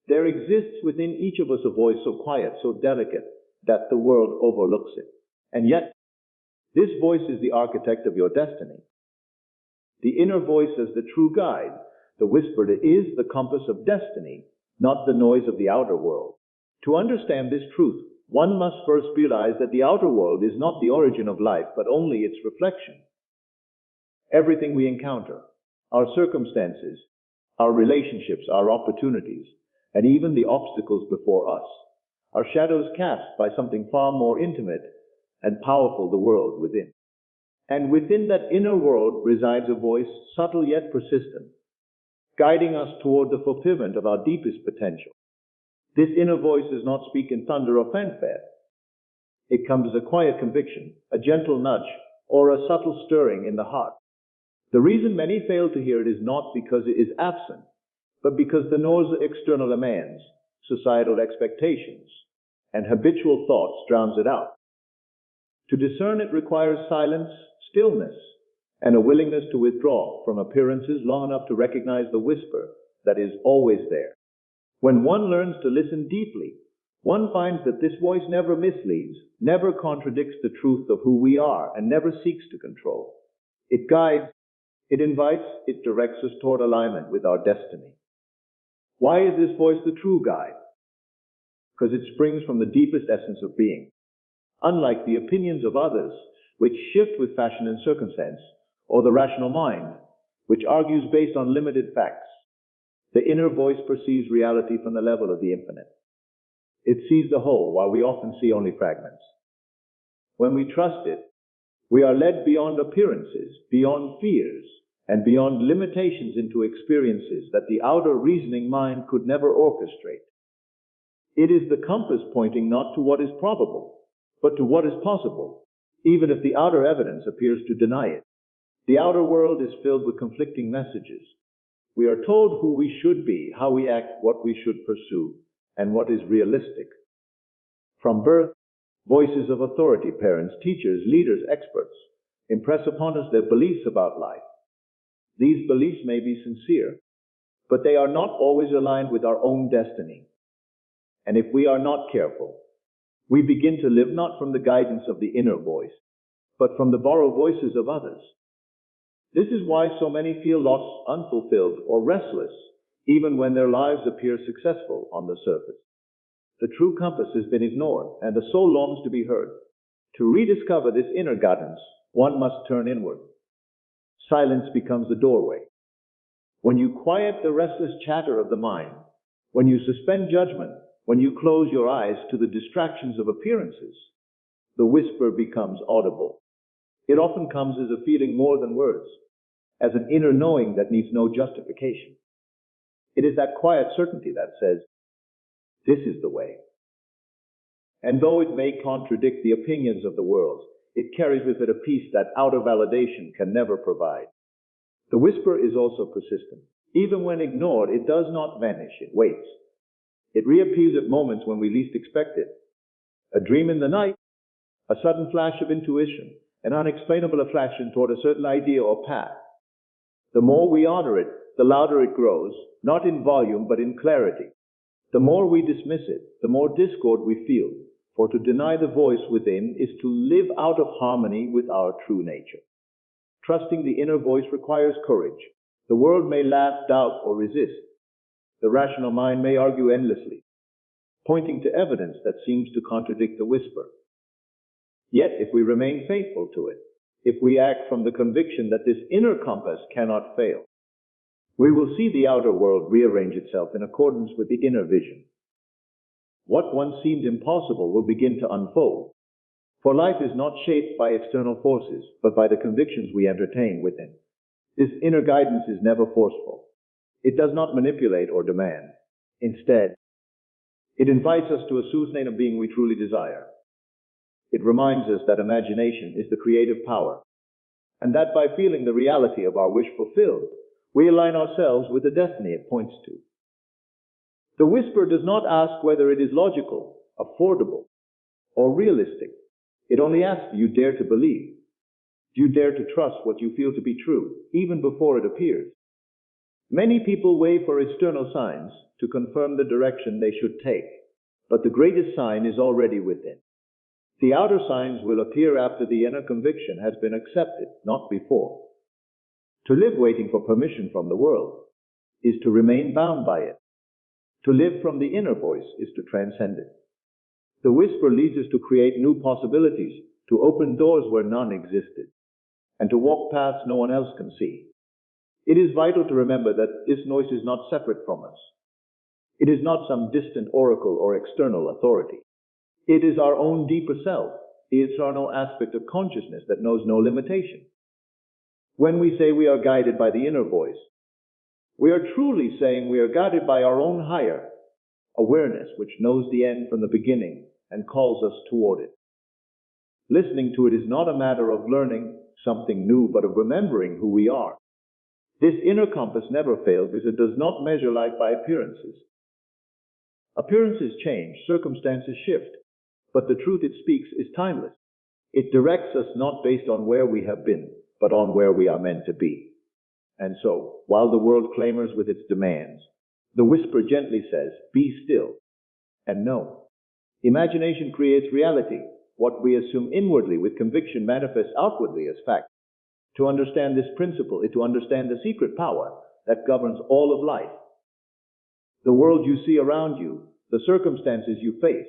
There exists within each of us a voice so quiet, so delicate, that the world overlooks it. And yet, this voice is the architect of your destiny. The inner voice as the true guide, the whisper that is the compass of destiny, not the noise of the outer world. To understand this truth, one must first realize that the outer world is not the origin of life, but only its reflection. Everything we encounter, our circumstances, our relationships, our opportunities, and even the obstacles before us, are shadows cast by something far more intimate and powerful, the world within. And within that inner world resides a voice, subtle yet persistent, guiding us toward the fulfillment of our deepest potential. This inner voice does not speak in thunder or fanfare. It comes as a quiet conviction, a gentle nudge, or a subtle stirring in the heart. The reason many fail to hear it is not because it is absent, but because the noise of external demands, societal expectations, and habitual thoughts drowns it out. To discern it requires silence, stillness, and a willingness to withdraw from appearances long enough to recognize the whisper that is always there. When one learns to listen deeply, one finds that this voice never misleads, never contradicts the truth of who we are, and never seeks to control. It guides, it invites, it directs us toward alignment with our destiny. Why is this voice the true guide? Because it springs from the deepest essence of being. Unlike the opinions of others, which shift with fashion and circumstance, or the rational mind, which argues based on limited facts, the inner voice perceives reality from the level of the infinite. It sees the whole, while we often see only fragments. When we trust it, we are led beyond appearances, beyond fears, and beyond limitations into experiences that the outer reasoning mind could never orchestrate. It is the compass pointing not to what is probable, but to what is possible, even if the outer evidence appears to deny it. The outer world is filled with conflicting messages. We are told who we should be, how we act, what we should pursue, and what is realistic. From birth, voices of authority, parents, teachers, leaders, experts, impress upon us their beliefs about life. These beliefs may be sincere, but they are not always aligned with our own destiny. And if we are not careful, we begin to live not from the guidance of the inner voice, but from the borrowed voices of others. This is why so many feel lost, unfulfilled, or restless, even when their lives appear successful on the surface. The true compass has been ignored, and the soul longs to be heard. To rediscover this inner guidance, one must turn inward. Silence becomes the doorway. When you quiet the restless chatter of the mind, when you suspend judgment, when you close your eyes to the distractions of appearances, the whisper becomes audible. It often comes as a feeling more than words, as an inner knowing that needs no justification. It is that quiet certainty that says, "This is the way." And though it may contradict the opinions of the world, it carries with it a peace that outer validation can never provide. The whisper is also persistent. Even when ignored, it does not vanish, it waits. It reappears at moments when we least expect it. A dream in the night, a sudden flash of intuition, an unexplainable attraction toward a certain idea or path. The more we honor it, the louder it grows, not in volume but in clarity. The more we dismiss it, the more discord we feel, for to deny the voice within is to live out of harmony with our true nature. Trusting the inner voice requires courage. The world may laugh, doubt, or resist. The rational mind may argue endlessly, pointing to evidence that seems to contradict the whisper. Yet, if we remain faithful to it, if we act from the conviction that this inner compass cannot fail, we will see the outer world rearrange itself in accordance with the inner vision. What once seemed impossible will begin to unfold, for life is not shaped by external forces, but by the convictions we entertain within. This inner guidance is never forceful. It does not manipulate or demand. Instead, it invites us to a state of being we truly desire. It reminds us that imagination is the creative power, and that by feeling the reality of our wish fulfilled, we align ourselves with the destiny it points to. The whisper does not ask whether it is logical, affordable, or realistic. It only asks, do you dare to believe? Do you dare to trust what you feel to be true, even before it appears? Many people wait for external signs to confirm the direction they should take, but the greatest sign is already within. The outer signs will appear after the inner conviction has been accepted, not before. To live waiting for permission from the world is to remain bound by it. To live from the inner voice is to transcend it. The whisper leads us to create new possibilities, to open doors where none existed, and to walk paths no one else can see. It is vital to remember that this noise is not separate from us. It is not some distant oracle or external authority. It is our own deeper self, the eternal aspect of consciousness that knows no limitation. When we say we are guided by the inner voice, we are truly saying we are guided by our own higher awareness, which knows the end from the beginning and calls us toward it. Listening to it is not a matter of learning something new, but of remembering who we are. This inner compass never fails because it does not measure life by appearances. Appearances change, circumstances shift, but the truth it speaks is timeless. It directs us not based on where we have been, but on where we are meant to be. And so, while the world clamors with its demands, the whisper gently says, be still and know. Imagination creates reality. What we assume inwardly with conviction manifests outwardly as fact. To understand this principle is to understand the secret power that governs all of life. The world you see around you, the circumstances you face,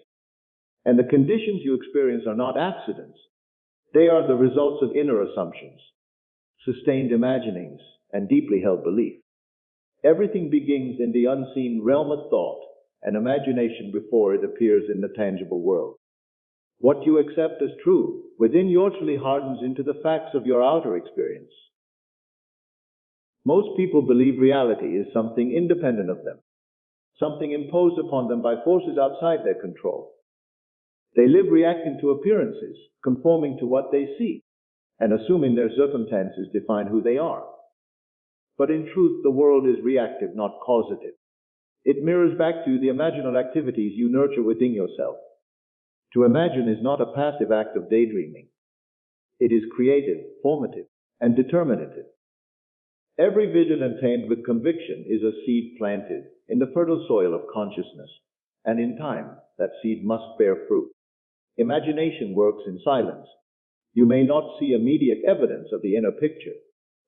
and the conditions you experience are not accidents. They are the results of inner assumptions, sustained imaginings, and deeply held belief. Everything begins in the unseen realm of thought and imagination before it appears in the tangible world. What you accept as true within you actually hardens into the facts of your outer experience. Most people believe reality is something independent of them, something imposed upon them by forces outside their control. They live reacting to appearances, conforming to what they see, and assuming their circumstances define who they are. But in truth, the world is reactive, not causative. It mirrors back to you the imaginal activities you nurture within yourself. To imagine is not a passive act of daydreaming. It is creative, formative, and determinative. Every vision attained with conviction is a seed planted in the fertile soil of consciousness, and in time, that seed must bear fruit. Imagination works in silence. You may not see immediate evidence of the inner picture,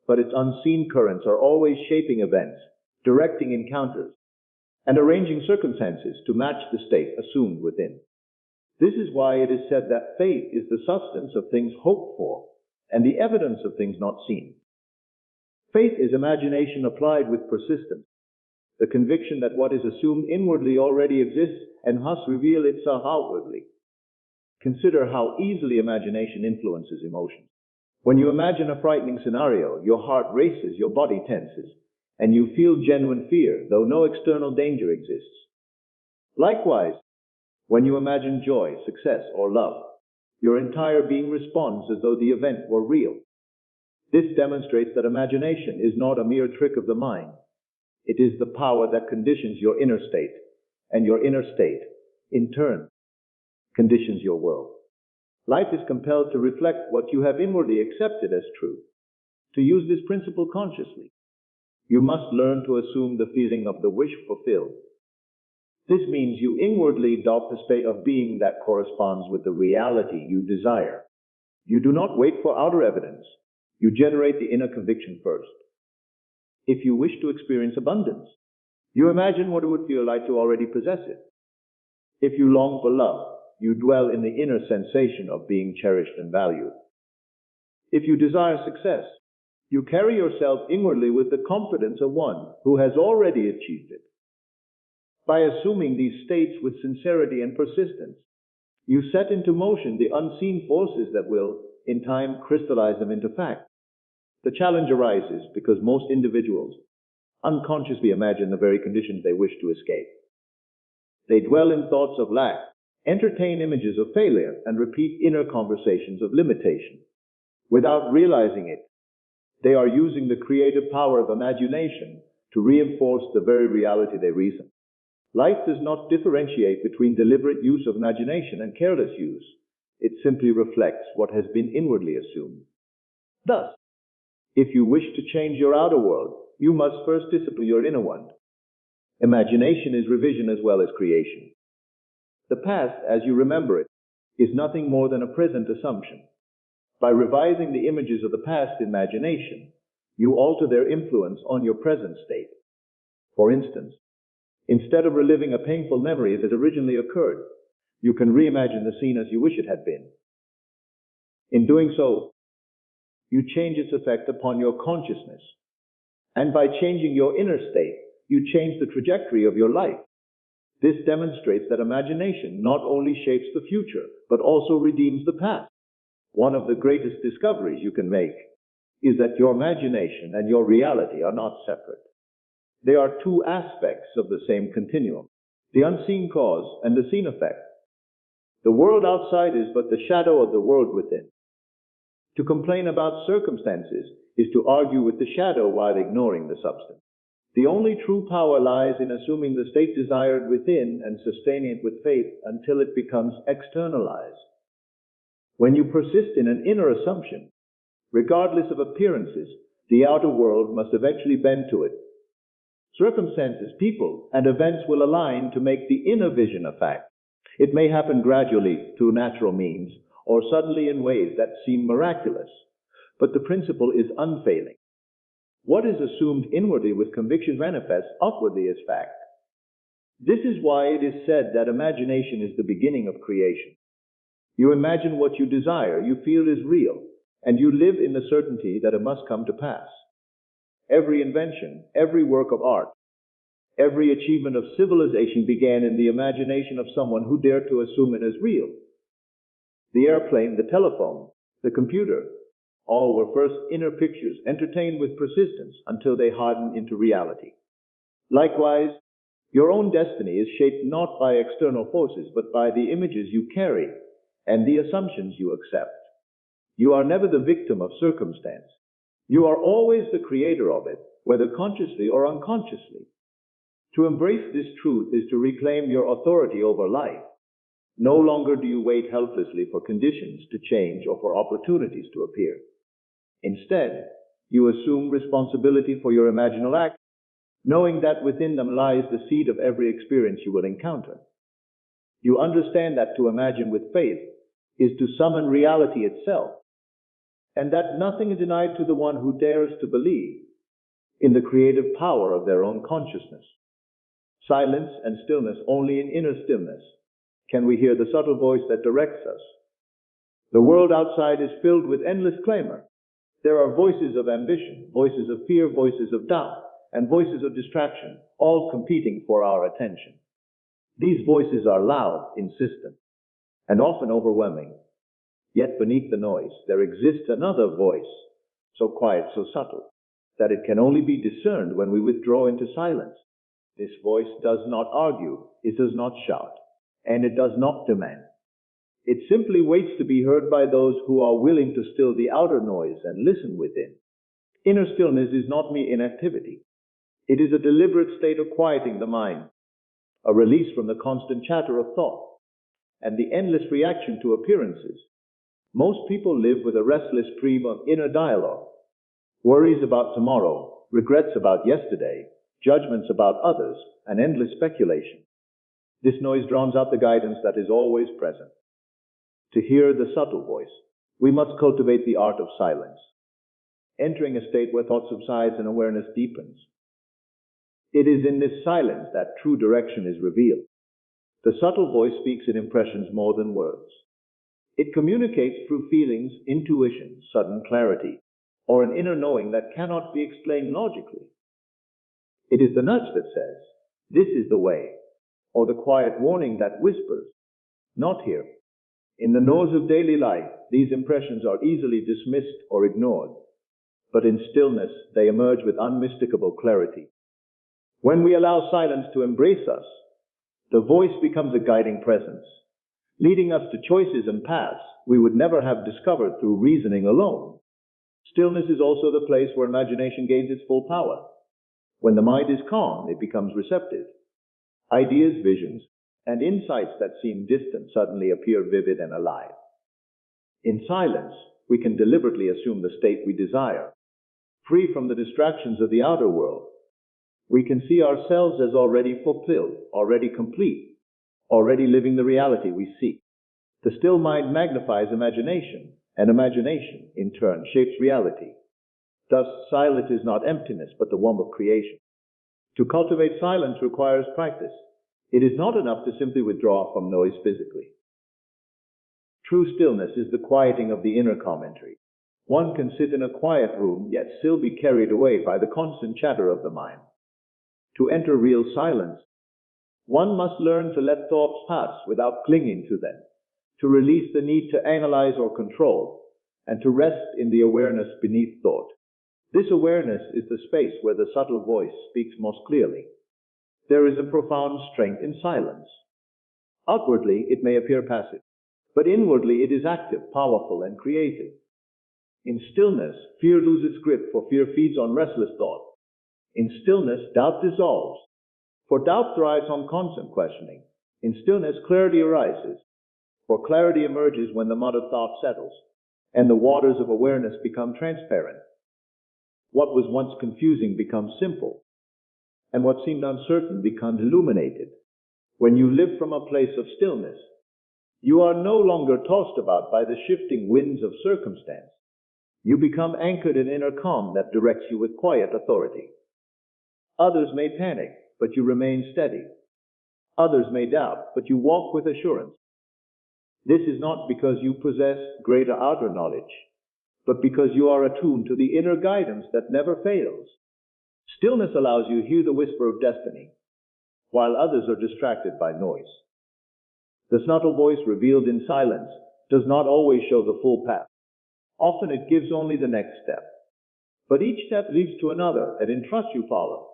but its unseen currents are always shaping events, directing encounters, and arranging circumstances to match the state assumed within. This is why it is said that faith is the substance of things hoped for and the evidence of things not seen. Faith is imagination applied with persistence, the conviction that what is assumed inwardly already exists and must reveal itself outwardly. Consider how easily imagination influences emotions. When you imagine a frightening scenario, your heart races, your body tenses, and you feel genuine fear, though no external danger exists. Likewise, when you imagine joy, success, or love, your entire being responds as though the event were real. This demonstrates that imagination is not a mere trick of the mind. It is the power that conditions your inner state, and your inner state, in turn, conditions your world. Life is compelled to reflect what you have inwardly accepted as true. To use this principle consciously, you must learn to assume the feeling of the wish fulfilled. This means you inwardly adopt a state of being that corresponds with the reality you desire. You do not wait for outer evidence. You generate the inner conviction first. If you wish to experience abundance, you imagine what it would feel like to already possess it. If you long for love, you dwell in the inner sensation of being cherished and valued. If you desire success, you carry yourself inwardly with the confidence of one who has already achieved it. By assuming these states with sincerity and persistence, you set into motion the unseen forces that will, in time, crystallize them into fact. The challenge arises because most individuals unconsciously imagine the very conditions they wish to escape. They dwell in thoughts of lack, entertain images of failure, and repeat inner conversations of limitation. Without realizing it, they are using the creative power of imagination to reinforce the very reality they reason. Life does not differentiate between deliberate use of imagination and careless use. It simply reflects what has been inwardly assumed. Thus, if you wish to change your outer world, you must first discipline your inner one. Imagination is revision as well as creation. The past, as you remember it, is nothing more than a present assumption. By revising the images of the past imagination, you alter their influence on your present state. For instance, instead of reliving a painful memory that originally occurred, you can reimagine the scene as you wish it had been. In doing so, you change its effect upon your consciousness. And by changing your inner state, you change the trajectory of your life. This demonstrates that imagination not only shapes the future, but also redeems the past. One of the greatest discoveries you can make is that your imagination and your reality are not separate. They are two aspects of the same continuum, the unseen cause and the seen effect. The world outside is but the shadow of the world within. To complain about circumstances is to argue with the shadow while ignoring the substance. The only true power lies in assuming the state desired within and sustaining it with faith until it becomes externalized. When you persist in an inner assumption, regardless of appearances, the outer world must eventually bend to it. Circumstances, people, and events will align to make the inner vision a fact. It may happen gradually through natural means or suddenly in ways that seem miraculous, but the principle is unfailing. What is assumed inwardly with conviction manifests outwardly as fact. This is why it is said that imagination is the beginning of creation. You imagine what you desire, you feel is real, and you live in the certainty that it must come to pass. Every invention, every work of art, every achievement of civilization began in the imagination of someone who dared to assume it as real. The airplane, the telephone, the computer, all were first inner pictures entertained with persistence until they hardened into reality. Likewise, your own destiny is shaped not by external forces, but by the images you carry and the assumptions you accept. You are never the victim of circumstance. You are always the creator of it, whether consciously or unconsciously. To embrace this truth is to reclaim your authority over life. No longer do you wait helplessly for conditions to change or for opportunities to appear. Instead, you assume responsibility for your imaginal acts, knowing that within them lies the seed of every experience you will encounter. You understand that to imagine with faith is to summon reality itself, and that nothing is denied to the one who dares to believe in the creative power of their own consciousness. Silence and stillness, only in inner stillness can we hear the subtle voice that directs us. The world outside is filled with endless clamor. There are voices of ambition, voices of fear, voices of doubt, and voices of distraction, all competing for our attention. These voices are loud, insistent, and often overwhelming. Yet beneath the noise, there exists another voice, so quiet, so subtle, that it can only be discerned when we withdraw into silence. This voice does not argue, it does not shout, and it does not demand. It simply waits to be heard by those who are willing to still the outer noise and listen within. Inner stillness is not mere inactivity. It is a deliberate state of quieting the mind, a release from the constant chatter of thought, and the endless reaction to appearances. Most people live with a restless stream of inner dialogue, worries about tomorrow, regrets about yesterday, judgments about others, and endless speculation. This noise drowns out the guidance that is always present. To hear the subtle voice, we must cultivate the art of silence, entering a state where thought subsides and awareness deepens. It is in this silence that true direction is revealed. The subtle voice speaks in impressions more than words. It communicates through feelings, intuition, sudden clarity, or an inner knowing that cannot be explained logically. It is the nudge that says, "This is the way," or the quiet warning that whispers, "Not here." In the noise of daily life, these impressions are easily dismissed or ignored, but in stillness they emerge with unmistakable clarity. When we allow silence to embrace us, the voice becomes a guiding presence, leading us to choices and paths we would never have discovered through reasoning alone. Stillness is also the place where imagination gains its full power. When the mind is calm, it becomes receptive. Ideas, visions, and insights that seem distant suddenly appear vivid and alive. In silence, we can deliberately assume the state we desire, free from the distractions of the outer world. We can see ourselves as already fulfilled, already complete, already living the reality we seek. The still mind magnifies imagination, and imagination, in turn, shapes reality. Thus, silence is not emptiness, but the womb of creation. To cultivate silence requires practice. It is not enough to simply withdraw from noise physically. True stillness is the quieting of the inner commentary. One can sit in a quiet room, yet still be carried away by the constant chatter of the mind. To enter real silence, one must learn to let thoughts pass without clinging to them, to release the need to analyze or control, and to rest in the awareness beneath thought. This awareness is the space where the subtle voice speaks most clearly. There is a profound strength in silence. Outwardly, it may appear passive, but inwardly it is active, powerful, and creative. In stillness, fear loses grip, for fear feeds on restless thought. In stillness, doubt dissolves, for doubt thrives on constant questioning. In stillness, clarity arises, for clarity emerges when the mud of thought settles, and the waters of awareness become transparent. What was once confusing becomes simple, and what seemed uncertain becomes illuminated. When you live from a place of stillness, you are no longer tossed about by the shifting winds of circumstance. You become anchored in inner calm that directs you with quiet authority. Others may panic, but you remain steady. Others may doubt, but you walk with assurance. This is not because you possess greater outer knowledge, but because you are attuned to the inner guidance that never fails. Stillness allows you to hear the whisper of destiny, while others are distracted by noise. The subtle voice revealed in silence does not always show the full path. Often it gives only the next step. But each step leads to another that in trust you follow.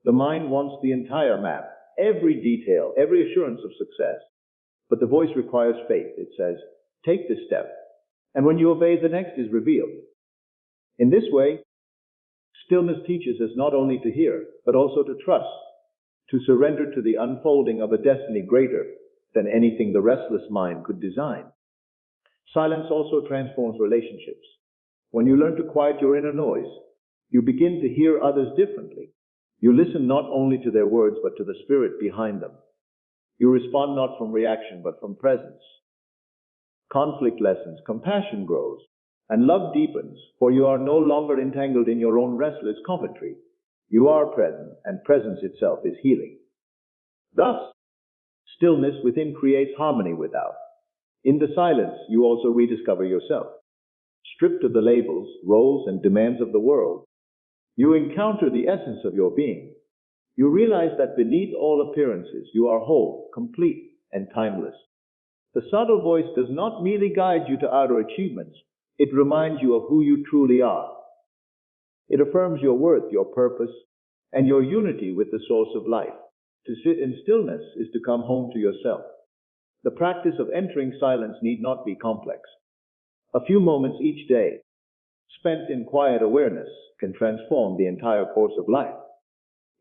The mind wants the entire map, every detail, every assurance of success. But the voice requires faith. It says, take this step, and when you obey, the next is revealed. In this way, stillness teaches us not only to hear, but also to trust, to surrender to the unfolding of a destiny greater than anything the restless mind could design. Silence also transforms relationships. When you learn to quiet your inner noise, you begin to hear others differently. You listen not only to their words, but to the spirit behind them. You respond not from reaction, but from presence. Conflict lessens, compassion grows, and love deepens, for you are no longer entangled in your own restless commentary. You are present, and presence itself is healing. Thus, stillness within creates harmony without. In the silence, you also rediscover yourself. Stripped of the labels, roles, and demands of the world, you encounter the essence of your being. You realize that beneath all appearances, you are whole, complete, and timeless. The subtle voice does not merely guide you to outer achievements. It reminds you of who you truly are. It affirms your worth, your purpose, and your unity with the source of life. To sit in stillness is to come home to yourself. The practice of entering silence need not be complex. A few moments each day, spent in quiet awareness, can transform the entire course of life.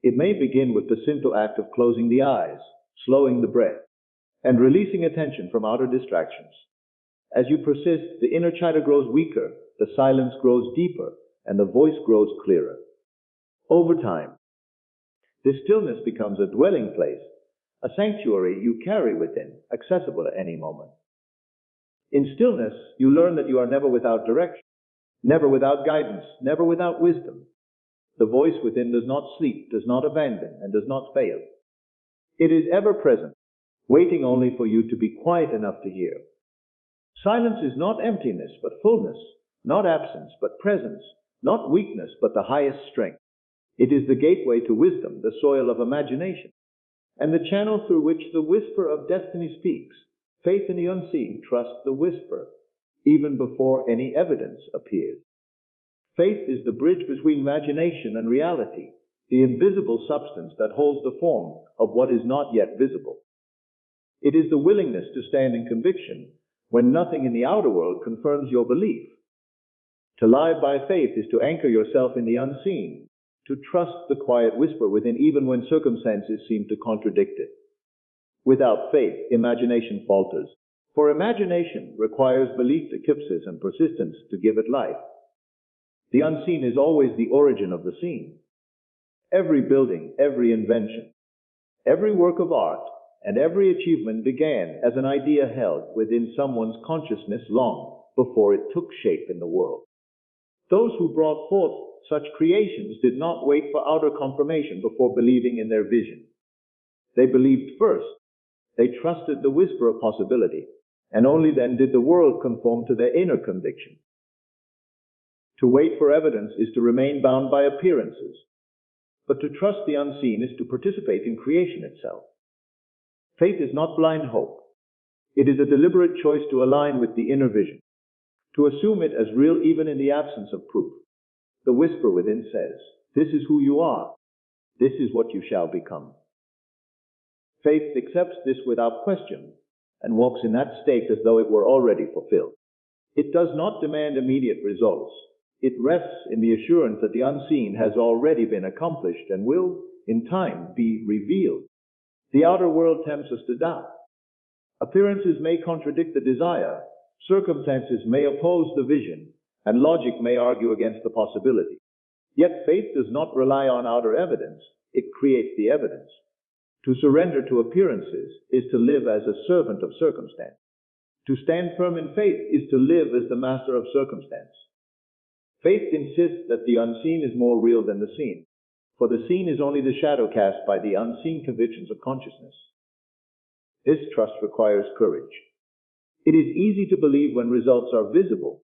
It may begin with the simple act of closing the eyes, slowing the breath, and releasing attention from outer distractions. As you persist, the inner chatter grows weaker, the silence grows deeper, and the voice grows clearer. Over time, this stillness becomes a dwelling place, a sanctuary you carry within, accessible at any moment. In stillness, you learn that you are never without direction, never without guidance, never without wisdom. The voice within does not sleep, does not abandon, and does not fail. It is ever present, waiting only for you to be quiet enough to hear. Silence is not emptiness, but fullness, not absence, but presence, not weakness, but the highest strength. It is the gateway to wisdom, the soil of imagination, and the channel through which the whisper of destiny speaks. Faith in the unseen trusts the whisper, even before any evidence appears. Faith is the bridge between imagination and reality, the invisible substance that holds the form of what is not yet visible. It is the willingness to stand in conviction when nothing in the outer world confirms your belief. To live by faith is to anchor yourself in the unseen, to trust the quiet whisper within even when circumstances seem to contradict it. Without faith, imagination falters, for imagination requires belief, eclipses, and persistence to give it life. The unseen is always the origin of the seen. Every building, every invention, every work of art, and every achievement began as an idea held within someone's consciousness long before it took shape in the world. Those who brought forth such creations did not wait for outer confirmation before believing in their vision. They believed first. They trusted the whisper of possibility, and only then did the world conform to their inner conviction. To wait for evidence is to remain bound by appearances, but to trust the unseen is to participate in creation itself. Faith is not blind hope. It is a deliberate choice to align with the inner vision, to assume it as real even in the absence of proof. The whisper within says, "This is who you are. This is what you shall become." Faith accepts this without question and walks in that state as though it were already fulfilled. It does not demand immediate results. It rests in the assurance that the unseen has already been accomplished and will, in time, be revealed. The outer world tempts us to doubt. Appearances may contradict the desire, circumstances may oppose the vision, and logic may argue against the possibility. Yet faith does not rely on outer evidence, it creates the evidence. To surrender to appearances is to live as a servant of circumstance. To stand firm in faith is to live as the master of circumstance. Faith insists that the unseen is more real than the seen, for the seen is only the shadow cast by the unseen convictions of consciousness. This trust requires courage. It is easy to believe when results are visible,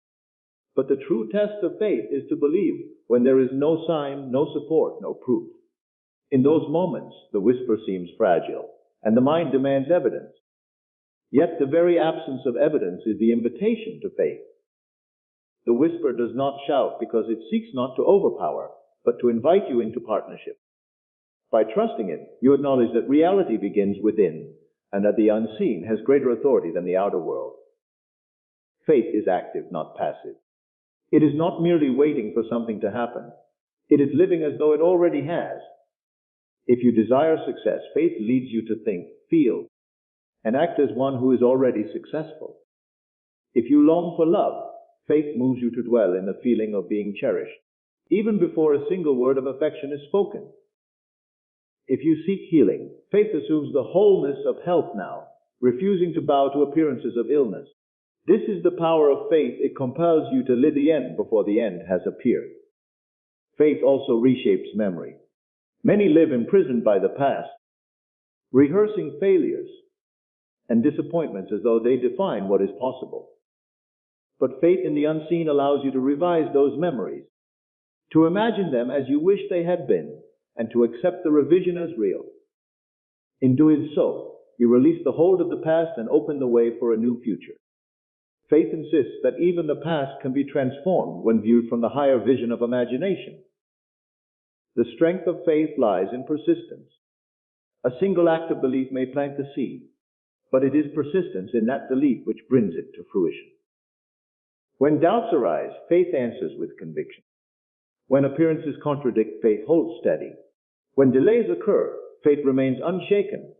but the true test of faith is to believe when there is no sign, no support, no proof. In those moments, the whisper seems fragile, and the mind demands evidence. Yet the very absence of evidence is the invitation to faith. The whisper does not shout because it seeks not to overpower, but to invite you into partnership. By trusting it, you acknowledge that reality begins within, and that the unseen has greater authority than the outer world. Faith is active, not passive. It is not merely waiting for something to happen. It is living as though it already has. If you desire success, faith leads you to think, feel, and act as one who is already successful. If you long for love, faith moves you to dwell in the feeling of being cherished, even before a single word of affection is spoken. If you seek healing, faith assumes the wholeness of health now, refusing to bow to appearances of illness. This is the power of faith. It compels you to live the end before the end has appeared. Faith also reshapes memory. Many live imprisoned by the past, rehearsing failures and disappointments as though they define what is possible. But faith in the unseen allows you to revise those memories, to imagine them as you wish they had been, and to accept the revision as real. In doing so, you release the hold of the past and open the way for a new future. Faith insists that even the past can be transformed when viewed from the higher vision of imagination. The strength of faith lies in persistence. A single act of belief may plant the seed, but it is persistence in that belief which brings it to fruition. When doubts arise, faith answers with conviction. When appearances contradict, faith holds steady. When delays occur, faith remains unshaken,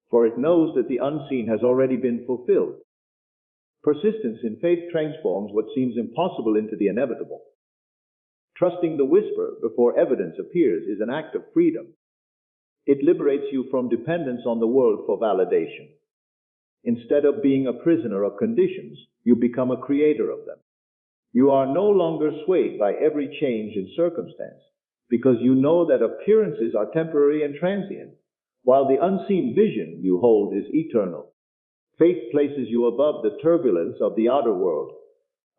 for it knows that the unseen has already been fulfilled. Persistence in faith transforms what seems impossible into the inevitable. Trusting the whisper before evidence appears is an act of freedom. It liberates you from dependence on the world for validation. Instead of being a prisoner of conditions, you become a creator of them. You are no longer swayed by every change in circumstance, because you know that appearances are temporary and transient, while the unseen vision you hold is eternal. Faith places you above the turbulence of the outer world,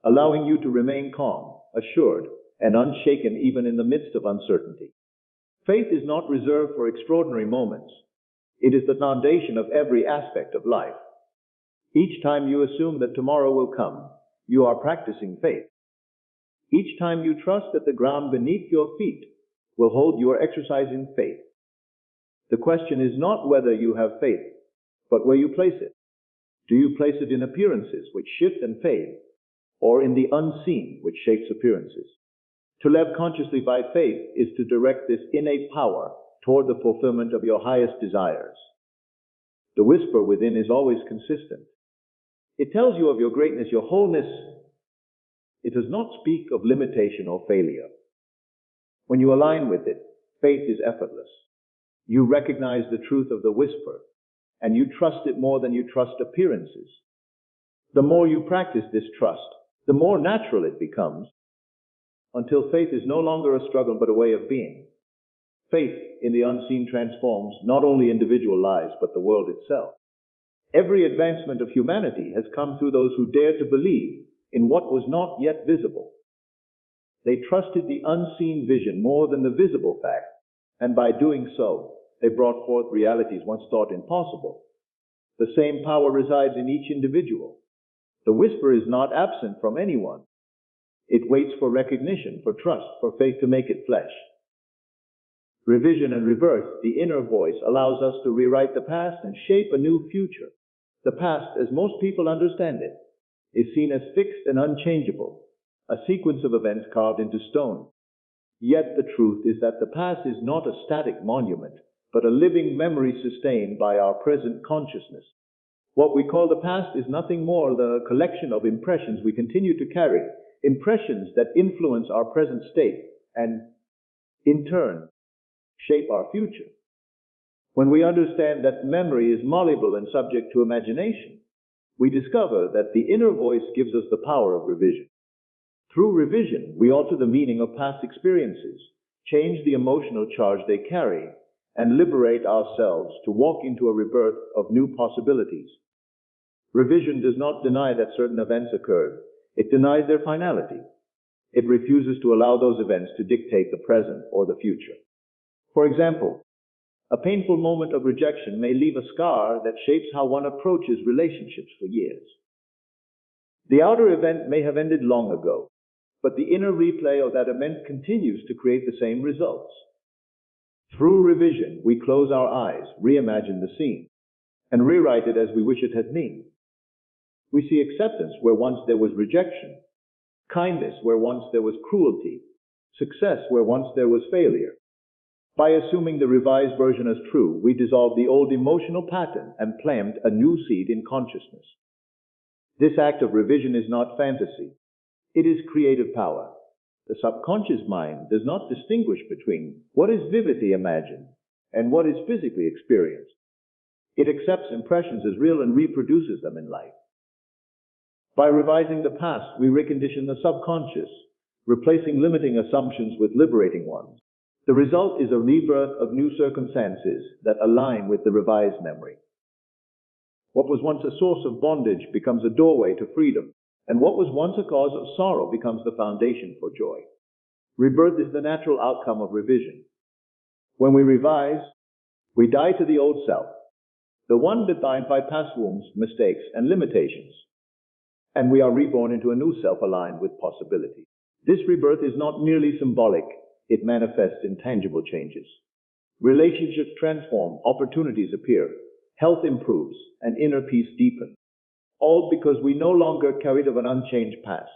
allowing you to remain calm, assured, and unshaken even in the midst of uncertainty. Faith is not reserved for extraordinary moments. It is the foundation of every aspect of life. Each time you assume that tomorrow will come, you are practicing faith. Each time you trust that the ground beneath your feet will hold, you are exercising faith. The question is not whether you have faith, but where you place it. Do you place it in appearances which shift and fade, or in the unseen which shapes appearances? To live consciously by faith is to direct this innate power toward the fulfillment of your highest desires. The whisper within is always consistent. It tells you of your greatness, your wholeness, It does not speak of limitation or failure. When you align with it, faith is effortless. You recognize the truth of the whisper, and you trust it more than you trust appearances. The more you practice this trust, the more natural it becomes, until faith is no longer a struggle but a way of being. Faith in the unseen transforms not only individual lives but the world itself. Every advancement of humanity has come through those who dared to believe in what was not yet visible. They trusted the unseen vision more than the visible fact, and by doing so, they brought forth realities once thought impossible. The same power resides in each individual. The whisper is not absent from anyone. It waits for recognition, for trust, for faith to make it flesh. Revision and rebirth, the inner voice, allows us to rewrite the past and shape a new future. The past, as most people understand it, is seen as fixed and unchangeable, a sequence of events carved into stone. Yet the truth is that the past is not a static monument, but a living memory sustained by our present consciousness. What we call the past is nothing more than a collection of impressions we continue to carry, impressions that influence our present state and, in turn, shape our future. When we understand that memory is malleable and subject to imagination, we discover that the inner voice gives us the power of revision. Through revision, we alter the meaning of past experiences, change the emotional charge they carry, and liberate ourselves to walk into a rebirth of new possibilities. Revision does not deny that certain events occurred. It denies their finality. It refuses to allow those events to dictate the present or the future. For example, a painful moment of rejection may leave a scar that shapes how one approaches relationships for years. The outer event may have ended long ago, but the inner replay of that event continues to create the same results. Through revision, we close our eyes, reimagine the scene, and rewrite it as we wish it had been. We see acceptance where once there was rejection, kindness where once there was cruelty, success where once there was failure. By assuming the revised version as true, we dissolve the old emotional pattern and plant a new seed in consciousness. This act of revision is not fantasy. It is creative power. The subconscious mind does not distinguish between what is vividly imagined and what is physically experienced. It accepts impressions as real and reproduces them in life. By revising the past, we recondition the subconscious, replacing limiting assumptions with liberating ones. The result is a rebirth of new circumstances that align with the revised memory. What was once a source of bondage becomes a doorway to freedom, and what was once a cause of sorrow becomes the foundation for joy. Rebirth is the natural outcome of revision. When we revise, we die to the old self, the one defined by past wounds, mistakes, and limitations, and we are reborn into a new self aligned with possibility. This rebirth is not merely symbolic. It manifests in tangible changes. Relationships transform, opportunities appear, health improves, and inner peace deepens. All because we no longer carried of an unchanged past.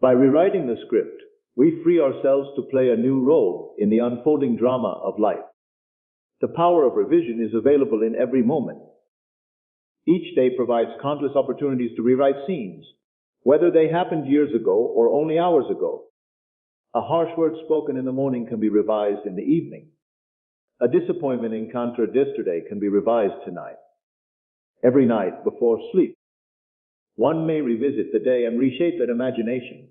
By rewriting the script, we free ourselves to play a new role in the unfolding drama of life. The power of revision is available in every moment. Each day provides countless opportunities to rewrite scenes, whether they happened years ago or only hours ago. A harsh word spoken in the morning can be revised in the evening. A disappointment encountered yesterday can be revised tonight. Every night before sleep, one may revisit the day and reshape that imagination,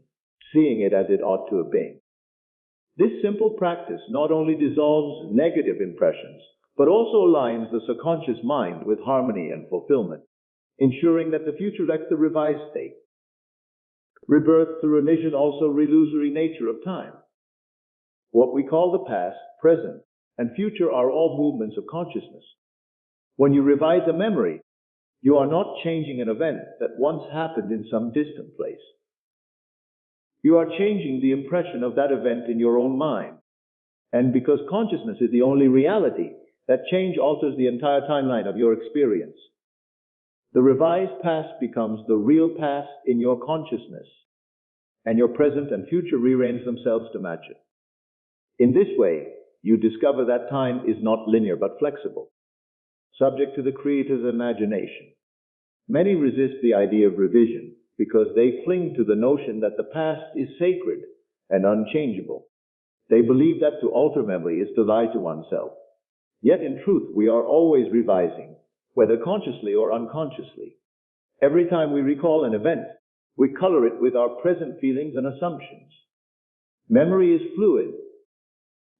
seeing it as it ought to have been. This simple practice not only dissolves negative impressions, but also aligns the subconscious mind with harmony and fulfillment, ensuring that the future reflects the revised state. Rebirth through revision also illusory nature of time. What we call the past, present, and future are all movements of consciousness. When you revise a memory, you are not changing an event that once happened in some distant place. You are changing the impression of that event in your own mind. And because consciousness is the only reality, that change alters the entire timeline of your experience. The revised past becomes the real past in your consciousness, and your present and future rearrange themselves to match it. In this way, you discover that time is not linear but flexible, subject to the creator's imagination. Many resist the idea of revision because they cling to the notion that the past is sacred and unchangeable. They believe that to alter memory is to lie to oneself. Yet in truth, we are always revising, whether consciously or unconsciously. Every time we recall an event, we color it with our present feelings and assumptions. Memory is fluid.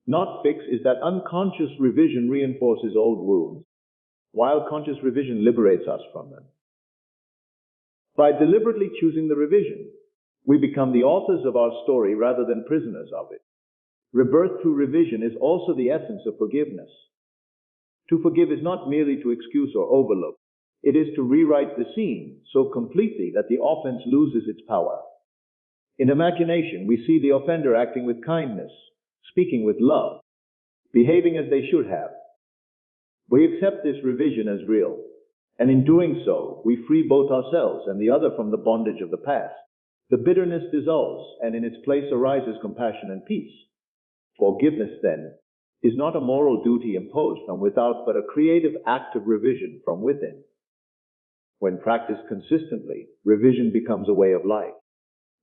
Not fixed is that unconscious revision reinforces old wounds, while conscious revision liberates us from them. By deliberately choosing the revision, we become the authors of our story rather than prisoners of it. Rebirth through revision is also the essence of forgiveness. To forgive is not merely to excuse or overlook. It is to rewrite the scene so completely that the offense loses its power. In imagination, we see the offender acting with kindness, speaking with love, behaving as they should have. We accept this revision as real, and in doing so, we free both ourselves and the other from the bondage of the past. The bitterness dissolves, and in its place arises compassion and peace. Forgiveness, then, is not a moral duty imposed from without, but a creative act of revision from within. When practiced consistently, revision becomes a way of life.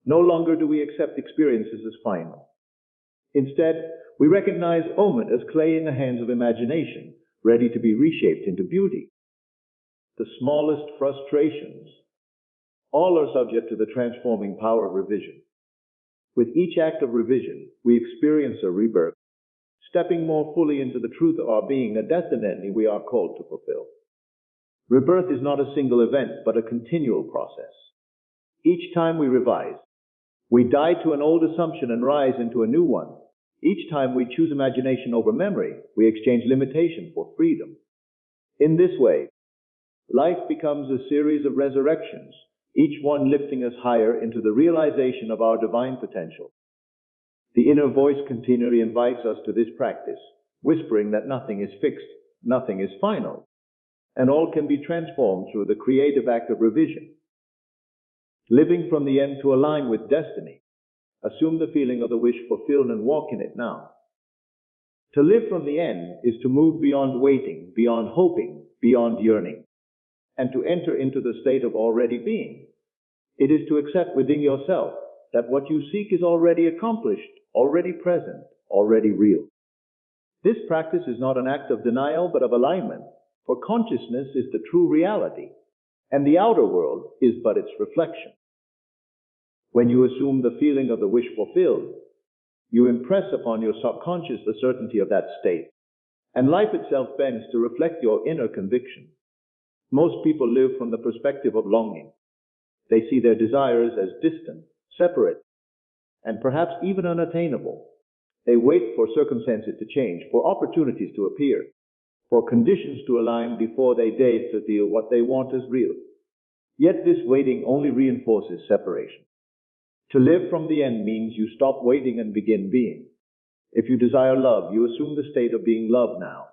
No longer do we accept experiences as final. Instead, we recognize moment as clay in the hands of imagination, ready to be reshaped into beauty. The smallest frustrations, all are subject to the transforming power of revision. With each act of revision, we experience a rebirth, stepping more fully into the truth of our being, a destiny we are called to fulfill. Rebirth is not a single event, but a continual process. Each time we revise, we die to an old assumption and rise into a new one. Each time we choose imagination over memory, we exchange limitation for freedom. In this way, life becomes a series of resurrections, each one lifting us higher into the realization of our divine potential. The inner voice continually invites us to this practice, whispering that nothing is fixed, nothing is final, and all can be transformed through the creative act of revision. Living from the end to align with destiny, assume the feeling of the wish fulfilled and walk in it now. To live from the end is to move beyond waiting, beyond hoping, beyond yearning, and to enter into the state of already being. It is to accept within yourself that what you seek is already accomplished, already present, already real. This practice is not an act of denial, but of alignment, for consciousness is the true reality, and the outer world is but its reflection. When you assume the feeling of the wish fulfilled, you impress upon your subconscious the certainty of that state, and life itself bends to reflect your inner conviction. Most people live from the perspective of longing. They see their desires as distant, separate, and perhaps even unattainable. They wait for circumstances to change, for opportunities to appear, for conditions to align before they dare to feel what they want as real. Yet this waiting only reinforces separation. To live from the end means you stop waiting and begin being. If you desire love, you assume the state of being loved now.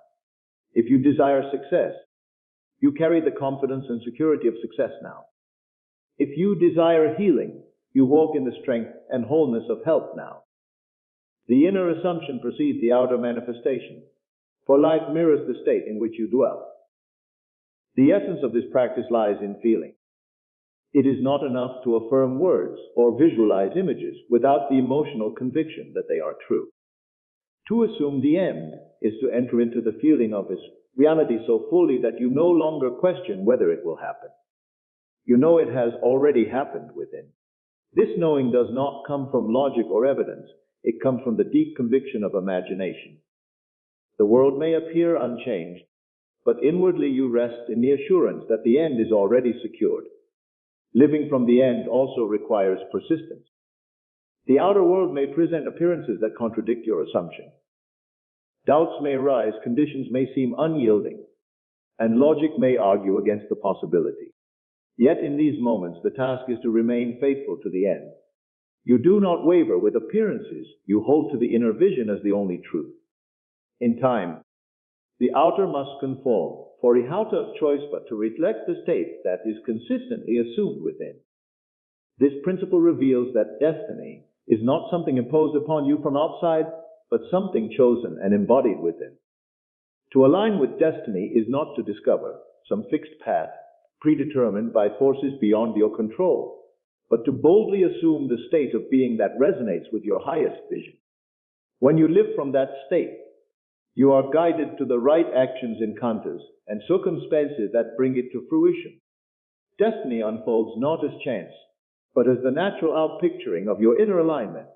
If you desire success, you carry the confidence and security of success now. If you desire healing, you walk in the strength and wholeness of health now. The inner assumption precedes the outer manifestation, for life mirrors the state in which you dwell. The essence of this practice lies in feeling. It is not enough to affirm words or visualize images without the emotional conviction that they are true. To assume the end is to enter into the feeling of its reality so fully that you no longer question whether it will happen. You know it has already happened within. This knowing does not come from logic or evidence. It comes from the deep conviction of imagination. The world may appear unchanged, but inwardly you rest in the assurance that the end is already secured. Living from the end also requires persistence. The outer world may present appearances that contradict your assumption. Doubts may arise, conditions may seem unyielding, and logic may argue against the possibility. Yet in these moments, the task is to remain faithful to the end. You do not waver with appearances. You hold to the inner vision as the only truth. In time, the outer must conform, for he has no choice but to reflect the state that is consistently assumed within. This principle reveals that destiny is not something imposed upon you from outside, but something chosen and embodied within. To align with destiny is not to discover some fixed path predetermined by forces beyond your control, but to boldly assume the state of being that resonates with your highest vision. When you live from that state, you are guided to the right actions, encounters, and circumstances that bring it to fruition. Destiny unfolds not as chance, but as the natural outpicturing of your inner alignment.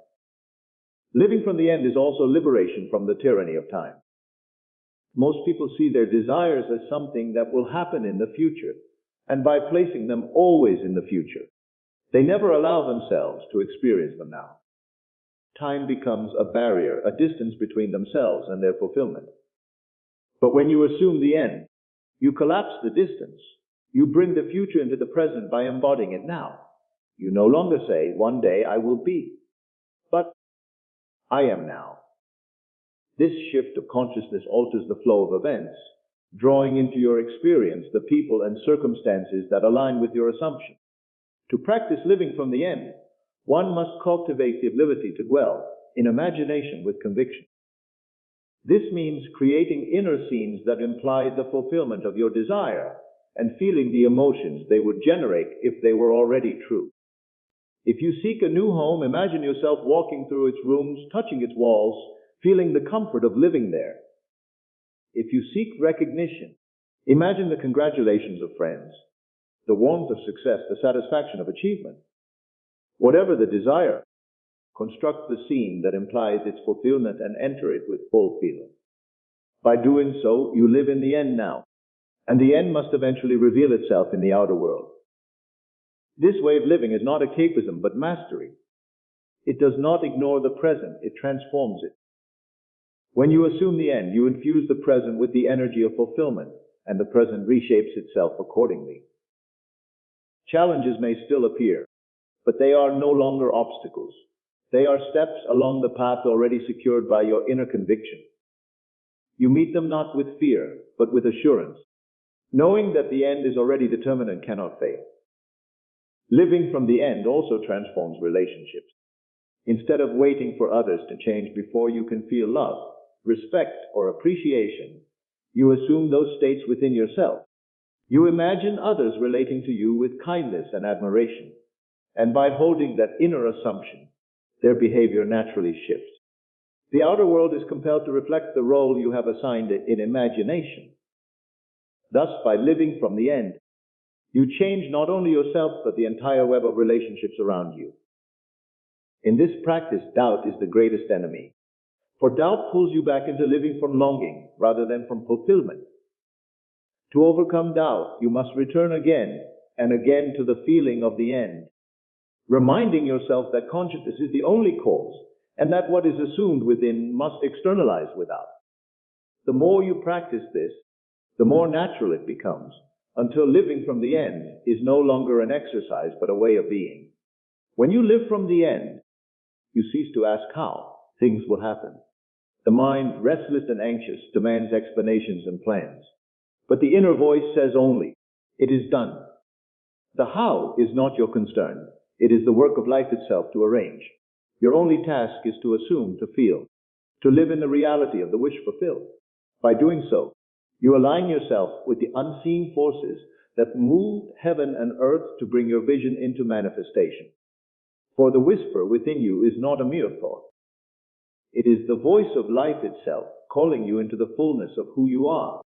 Living from the end is also liberation from the tyranny of time. Most people see their desires as something that will happen in the future, and by placing them always in the future, they never allow themselves to experience them now. Time becomes a barrier, a distance between themselves and their fulfillment. But when you assume the end, you collapse the distance. You bring the future into the present by embodying it now. You no longer say, one day I will be, but I am now. This shift of consciousness alters the flow of events, drawing into your experience the people and circumstances that align with your assumption. To practice living from the end, one must cultivate the ability to dwell in imagination with conviction. This means creating inner scenes that imply the fulfillment of your desire and feeling the emotions they would generate if they were already true. If you seek a new home, imagine yourself walking through its rooms, touching its walls, feeling the comfort of living there. If you seek recognition, imagine the congratulations of friends, the warmth of success, the satisfaction of achievement. Whatever the desire, construct the scene that implies its fulfillment and enter it with full feeling. By doing so, you live in the end now, and the end must eventually reveal itself in the outer world. This way of living is not escapism, but mastery. It does not ignore the present, it transforms it. When you assume the end, you infuse the present with the energy of fulfillment, and the present reshapes itself accordingly. Challenges may still appear, but they are no longer obstacles. They are steps along the path already secured by your inner conviction. You meet them not with fear, but with assurance, knowing that the end is already determined and cannot fail. Living from the end also transforms relationships. Instead of waiting for others to change before you can feel love, respect, or appreciation, you assume those states within yourself. You imagine others relating to you with kindness and admiration, and by holding that inner assumption, their behavior naturally shifts. The outer world is compelled to reflect the role you have assigned it in imagination. Thus, by living from the end, you change not only yourself, but the entire web of relationships around you. In this practice, doubt is the greatest enemy, for doubt pulls you back into living from longing rather than from fulfillment. To overcome doubt, you must return again and again to the feeling of the end, reminding yourself that consciousness is the only cause, and that what is assumed within must externalize without. The more you practice this, the more natural it becomes, until living from the end is no longer an exercise but a way of being. When you live from the end, you cease to ask how things will happen. The mind, restless and anxious, demands explanations and plans. But the inner voice says only, it is done. The how is not your concern. It is the work of life itself to arrange. Your only task is to assume, to feel, to live in the reality of the wish fulfilled. By doing so, you align yourself with the unseen forces that move heaven and earth to bring your vision into manifestation. For the whisper within you is not a mere thought. It is the voice of life itself calling you into the fullness of who you are.